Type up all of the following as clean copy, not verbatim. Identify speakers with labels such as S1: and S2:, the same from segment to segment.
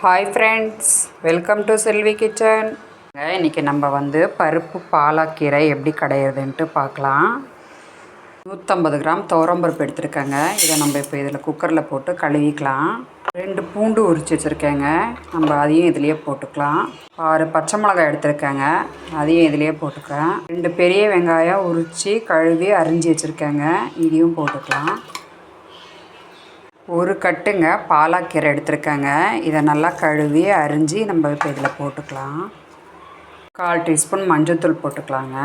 S1: Hi friends, welcome to Selvi kitchen. இன்றைக்கி நம்ம பருப்பு பாலாக்கீரை எப்படி கடையிறதுன்ட்டு பார்க்கலாம். 150 கிராம் துவரம்பருப்பு எடுத்துருக்கேங்க. இதை நம்ம இப்போ இதில் குக்கரில் போட்டு கழுவிக்கலாம். 2 பூண்டு உரித்து வச்சுருக்கேங்க, நம்ம அதையும் இதிலையே போட்டுக்கலாம். 6 பச்சை மிளகாய் எடுத்துருக்கேங்க, அதையும் இதிலையே போட்டுக்கிறேன். 2 பெரிய வெங்காயம் உரித்து கழுவி அரிஞ்சு வச்சுருக்கேங்க, இதையும் போட்டுக்கலாம். ஒரு கட்டுங்க பாலாக்கீரை எடுத்துருக்கேங்க, இதை நல்லா கழுவி அரிஞ்சு நம்ம இப்போ இதில் போட்டுக்கலாம். 1/4 டீஸ்பூன் மஞ்சள்தூள் போட்டுக்கலாங்க.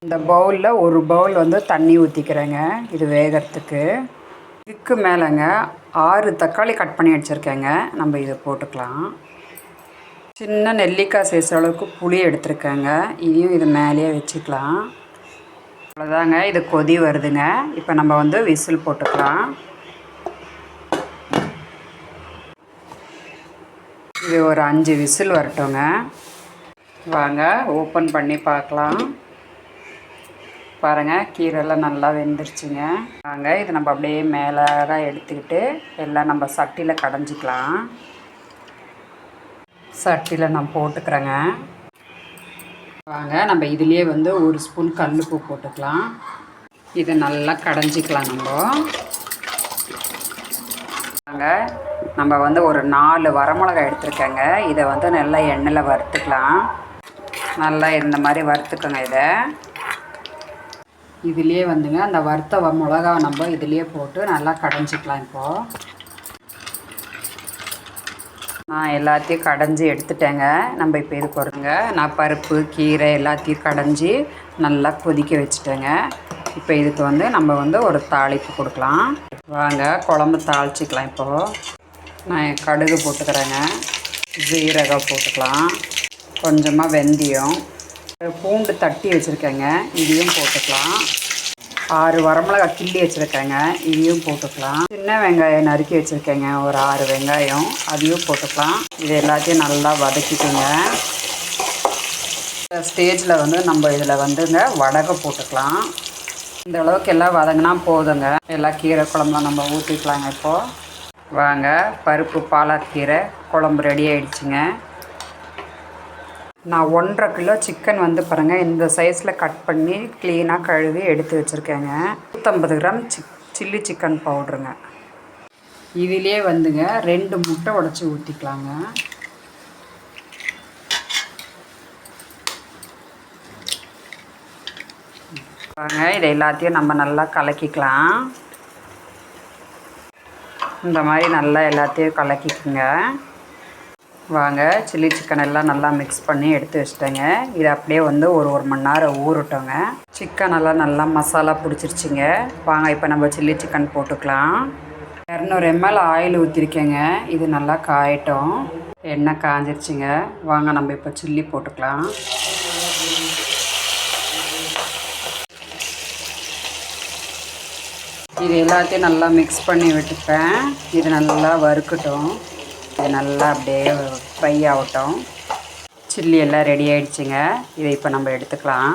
S1: இந்த பவுலில் ஒரு பவுல் தண்ணி ஊற்றிக்கிறேங்க, இது வேகிறதுக்கு. இதுக்கு மேலேங்க 6 தக்காளி கட் பண்ணி வச்சுருக்கேங்க, நம்ம இதை போட்டுக்கலாம். சின்ன நெல்லிக்காய் சைஸ் அளவுக்கு புளி எடுத்துருக்கேங்க, இதையும் இது மேலேயே வச்சுக்கலாம். அவ்வளோதாங்க, இது கொதி வருதுங்க. இப்போ நம்ம விசில் போட்டுக்கலாம். இது ஒரு 5 விசில் வரட்டுங்க. வாங்க ஓப்பன் பண்ணி பார்க்கலாம். பாருங்கள், கீரைலாம் நல்லா வெந்துருச்சுங்க. வாங்க இது நம்ம அப்படியே மேலே எடுத்துக்கிட்டு எல்லாம் நம்ம சட்டியில் கடைஞ்சிக்கலாம். சட்டியில் நான் போட்டுக்கிறேங்க. வாங்க நம்ம இதுலேயே 1 ஸ்பூன் கல்லுப்பு போட்டுக்கலாம். இதை நல்லா கடைஞ்சிக்கலாம். நம்ம ஒரு 4 வரமிளகாய் எடுத்துருக்கேங்க, இதை நல்லா எண்ணெயில் வறுத்துக்கலாம். நல்லா இந்த மாதிரி வறுத்துக்கோங்க. இதுலேயே அந்த வறுத்த மிளகா நம்ம இதுலேயே போட்டு நல்லா கடைஞ்சிக்கலாம். இப்போது நான் எல்லாத்தையும் கடைஞ்சி எடுத்துட்டேங்க. நம்ம இப்போ இதுக்கு வருங்க, நான் பருப்பு கீரை எல்லாத்தையும் கடைஞ்சி நல்லா கொதிக்க வச்சுட்டேங்க. இப்போ இதுக்கு நம்ம ஒரு தாளிப்பு கொடுக்கலாம். வாங்க குழம்பு தாளிச்சிக்கலாம். இப்போது நான் கடுகு போட்டுக்கிறேங்க, ஜீரகம் போட்டுக்கலாம், கொஞ்சமாக வெந்தயம், பூண்டு தட்டி வச்சுருக்கேங்க, இதையும் போட்டுக்கலாம். 6 வரமிளகாய் கிள்ளி வச்சுருக்கேங்க, இதையும் போட்டுக்கலாம். சின்ன வெங்காயம் நறுக்கி வச்சுருக்கேங்க, ஒரு 6 வெங்காயம், அதையும் போட்டுக்கலாம். இது எல்லாத்தையும் நல்லா வதக்கிக்கோங்க. இந்த ஸ்டேஜில் நம்ம இதில் வடகை போட்டுக்கலாம். இந்த அளவுக்கு எல்லாம் வதங்கினா போதுங்க. எல்லா கீரை குழம்புலாம் நம்ம ஊற்றிக்கலாங்க. இப்போது வாங்க, பருப்பு பாலாக்கீரை குழம்பு ரெடி ஆகிடுச்சிங்க. நான் 1.5 கிலோ சிக்கன் பாருங்கள், இந்த சைஸில் கட் பண்ணி க்ளீனாக கழுவி எடுத்து வச்சுருக்கேங்க. 150 கிராம் சில்லி சிக்கன் பவுட்ருங்க. இதிலே 2 முட்டை உடச்சி ஊற்றிக்கலாங்க. வாங்க இதை எல்லாத்தையும் நம்ம நல்லா கலக்கிக்கலாம். இந்த மாதிரி நல்லா எல்லாத்தையும் கலக்கிக்குங்க. வாங்க, சில்லி சிக்கன் எல்லாம் நல்லா மிக்ஸ் பண்ணி எடுத்து வச்சிட்டேங்க. இது அப்படியே 1 மணி நேரம் ஊறட்டோங்க. சிக்கனெல்லாம் நல்லா மசாலா பிடிச்சிருச்சிங்க. வாங்க இப்போ நம்ம சில்லி சிக்கன் போட்டுக்கலாம். 200 ml ஆயில் ஊற்றிருக்கேங்க, இது நல்லா காயட்டும். எண்ணெய் காஞ்சிருச்சுங்க. வாங்க நம்ம இப்போ சில்லி போட்டுக்கலாம். இது எல்லாத்தையும் நல்லா மிக்ஸ் பண்ணி விட்டுப்பேன். இது நல்லா வறுக்கட்டும். இது நல்லா அப்படியே ஃப்ரை ஆகட்டும். சில்லி எல்லாம் ரெடி ஆகிடுச்சிங்க. இதை இப்போ நம்ம எடுத்துக்கலாம்.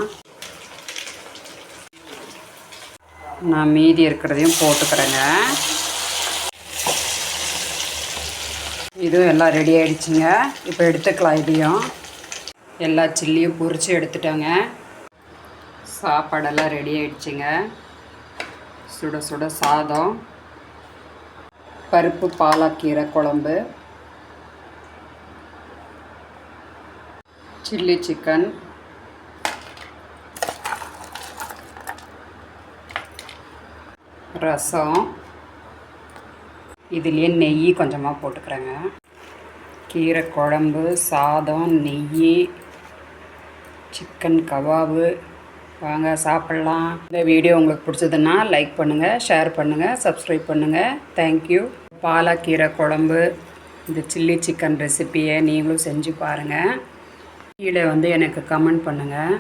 S1: நான் மீதி இருக்கிறதையும் போட்டுக்கிறேங்க. இதுவும் எல்லாம் ரெடி ஆகிடுச்சிங்க. இப்போ எடுத்துக்கலாம். இதையும் எல்லா சில்லியும் பொரித்து எடுத்துட்டோங்க. சாப்பாடெல்லாம் ரெடி ஆகிடுச்சிங்க. சுட சுட சாதம், பருப்பு பாலாக்கீரை குழம்பு, சில்லி சிக்கன், ரசம், இதுலேயே நெய் கொஞ்சமாக போட்டுக்கிறேங்க. கீரை குழம்பு, சாதம், நெய், சிக்கன் கபாபு. வாங்க சாப்பிட்லாம். இந்த வீடியோ உங்களுக்கு பிடிச்சதுன்னா லைக் பண்ணுங்கள், ஷேர் பண்ணுங்கள், சப்ஸ்கிரைப் பண்ணுங்கள். தேங்க்யூ. பாலாக்கீரை குழம்பு, இந்த சில்லி சிக்கன் ரெசிப்பியை நீங்களும் செஞ்சு பாருங்கள். கீழே எனக்கு கமெண்ட் பண்ணுங்கள்.